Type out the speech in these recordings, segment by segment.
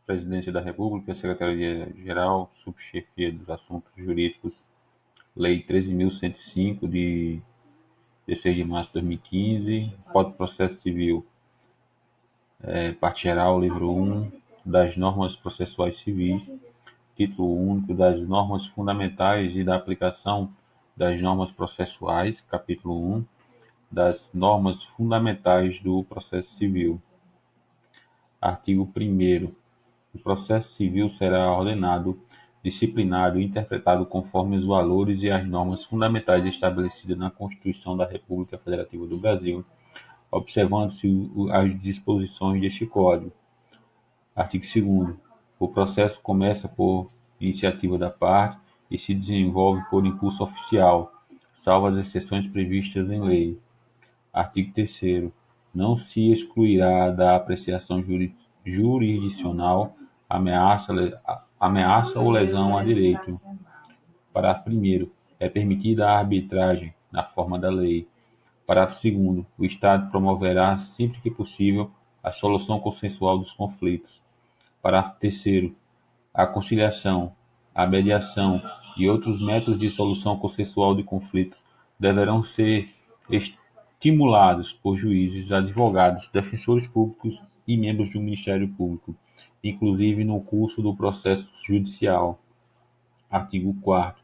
Presidência da República, Secretaria-Geral, Subchefia dos Assuntos Jurídicos, Lei 13.105, de 16 de março de 2015, Código de Processo Civil, Parte Geral, Livro 1, das Normas Processuais Civis, Título Único das Normas Fundamentais e da Aplicação das Normas Processuais, Capítulo 1, das Normas Fundamentais do Processo Civil. Artigo 1º. O processo civil será ordenado, disciplinado e interpretado conforme os valores e as normas fundamentais estabelecidas na Constituição da República Federativa do Brasil, observando-se as disposições deste Código. Artigo 2º. O processo começa por iniciativa da parte e se desenvolve por impulso oficial, salvo as exceções previstas em lei. Artigo 3º. Não se excluirá da apreciação jurisdicional ameaça ou lesão a direito. Parágrafo 1º. É permitida a arbitragem, na forma da lei. Parágrafo 2º. O Estado promoverá, sempre que possível, a solução consensual dos conflitos. Parágrafo 3º. A conciliação, a mediação e outros métodos de solução consensual de conflitos deverão ser estimulados por juízes, advogados, defensores públicos e membros do Ministério Público, inclusive no curso do processo judicial. Artigo 4º.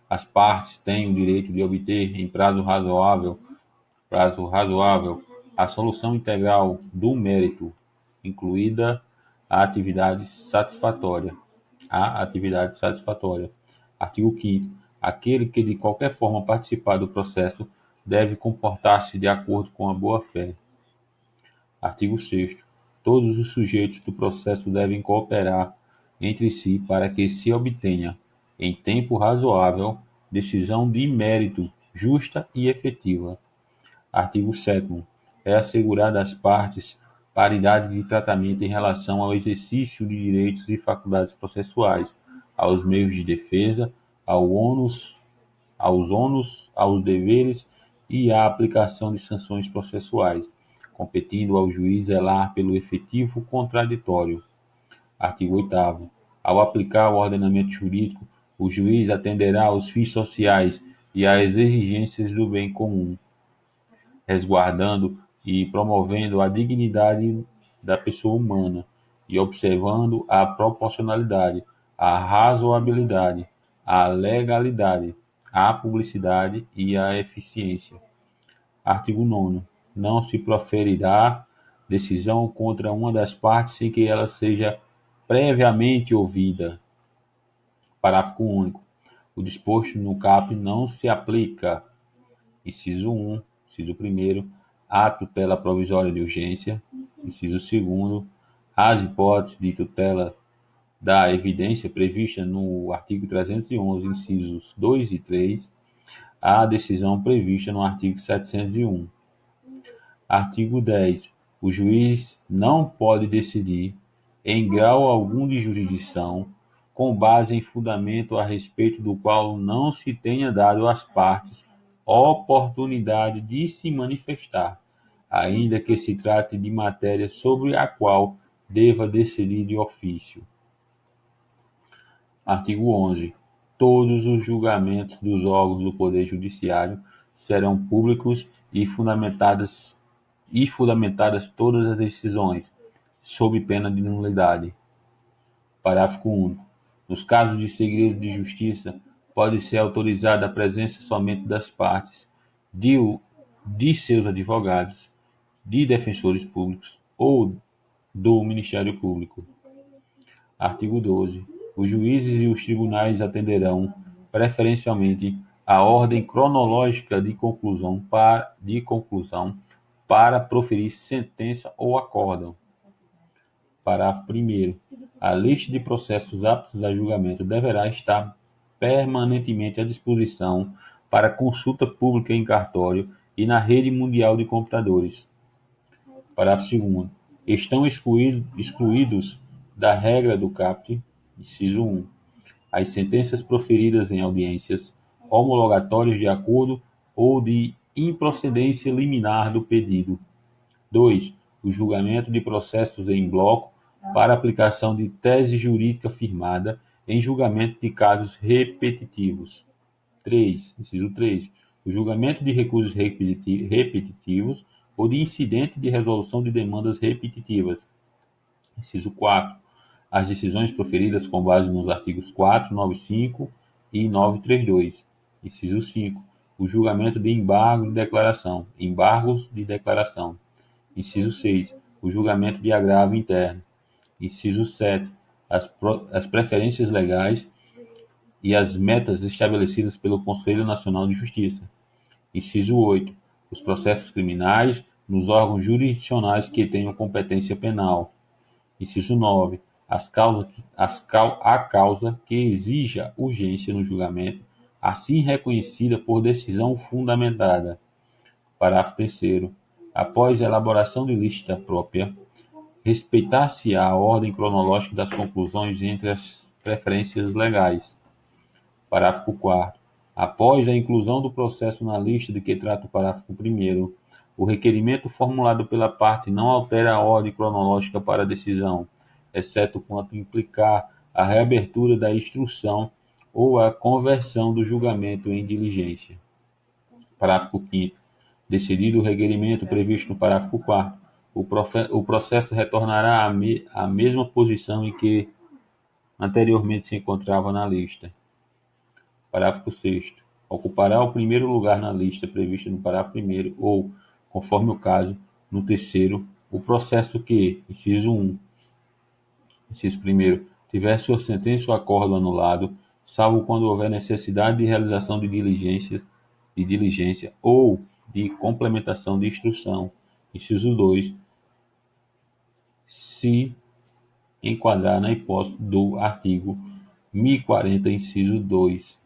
As partes têm o direito de obter, em prazo razoável, a solução integral do mérito, incluída a atividade satisfatória. Artigo 5º. Aquele que de qualquer forma participar do processo deve comportar-se de acordo com a boa-fé. Artigo 6º. Todos os sujeitos do processo devem cooperar entre si para que se obtenha, em tempo razoável, decisão de mérito justa e efetiva. Artigo 7º. É assegurada às partes paridade de tratamento em relação ao exercício de direitos e faculdades processuais, aos meios de defesa, aos deveres e à aplicação de sanções processuais, competindo ao juiz zelar pelo efetivo contraditório. Artigo 8º. Ao aplicar o ordenamento jurídico, o juiz atenderá aos fins sociais e às exigências do bem comum, resguardando e promovendo a dignidade da pessoa humana e observando a proporcionalidade, a razoabilidade, a legalidade, a publicidade e a eficiência. Artigo 9º. Não se proferirá decisão contra uma das partes sem que ela seja previamente ouvida. Parágrafo único. O disposto no caput não se aplica. Inciso 1. Inciso 1º. A tutela provisória de urgência. Inciso 2º. As hipóteses de tutela da evidência prevista no artigo 311, incisos 2 e 3, a decisão prevista no artigo 701. Artigo 10. O juiz não pode decidir, em grau algum de jurisdição, com base em fundamento a respeito do qual não se tenha dado às partes oportunidade de se manifestar, ainda que se trate de matéria sobre a qual deva decidir de ofício. Artigo 11. Todos os julgamentos dos órgãos do Poder Judiciário serão públicos e fundamentadas todas as decisões, sob pena de nulidade. Parágrafo único. Nos casos de segredo de justiça, pode ser autorizada a presença somente das partes, de seus advogados, de defensores públicos ou do Ministério Público. Artigo 12. Os juízes e os tribunais atenderão, preferencialmente, à ordem cronológica de conclusão para proferir sentença ou acórdão. Parágrafo 1º. A lista de processos aptos a julgamento deverá estar permanentemente à disposição para consulta pública em cartório e na rede mundial de computadores. Parágrafo 2º. Estão excluídos da regra do caput, inciso 1, as sentenças proferidas em audiências, homologatórias de acordo ou de improcedência liminar do pedido. 2. O julgamento de processos em bloco para aplicação de tese jurídica firmada em julgamento de casos repetitivos. 3. Inciso 3. O julgamento de recursos repetitivos ou de incidente de resolução de demandas repetitivas. Inciso 4. As decisões proferidas com base nos artigos 495 e 932. Inciso 5. O julgamento de embargos de declaração. Inciso 6. O julgamento de agravo interno. Inciso 7. As preferências legais e as metas estabelecidas pelo Conselho Nacional de Justiça. Inciso 8. Os processos criminais nos órgãos jurisdicionais que tenham competência penal. Inciso 9. A causa que exija urgência no julgamento, assim reconhecida por decisão fundamentada. Parágrafo 3º. Após a elaboração de lista própria, respeitar-se-á a ordem cronológica das conclusões entre as preferências legais. Parágrafo 4º. Após a inclusão do processo na lista de que trata o parágrafo 1º, o requerimento formulado pela parte não altera a ordem cronológica para a decisão, exceto quanto implicar a reabertura da instrução ou a conversão do julgamento em diligência. Parágrafo 5º. Decidido o requerimento previsto no parágrafo 4º, o processo retornará à mesma posição em que anteriormente se encontrava na lista. Parágrafo 6º. Ocupará o primeiro lugar na lista prevista no parágrafo 1º ou, conforme o caso, no terceiro, o processo que, inciso 1, inciso 1º, tiver sua sentença ou acordo anulado, salvo quando houver necessidade de realização de diligência ou de complementação de instrução. Inciso 2, se enquadrar na hipótese do artigo 1040, inciso 2.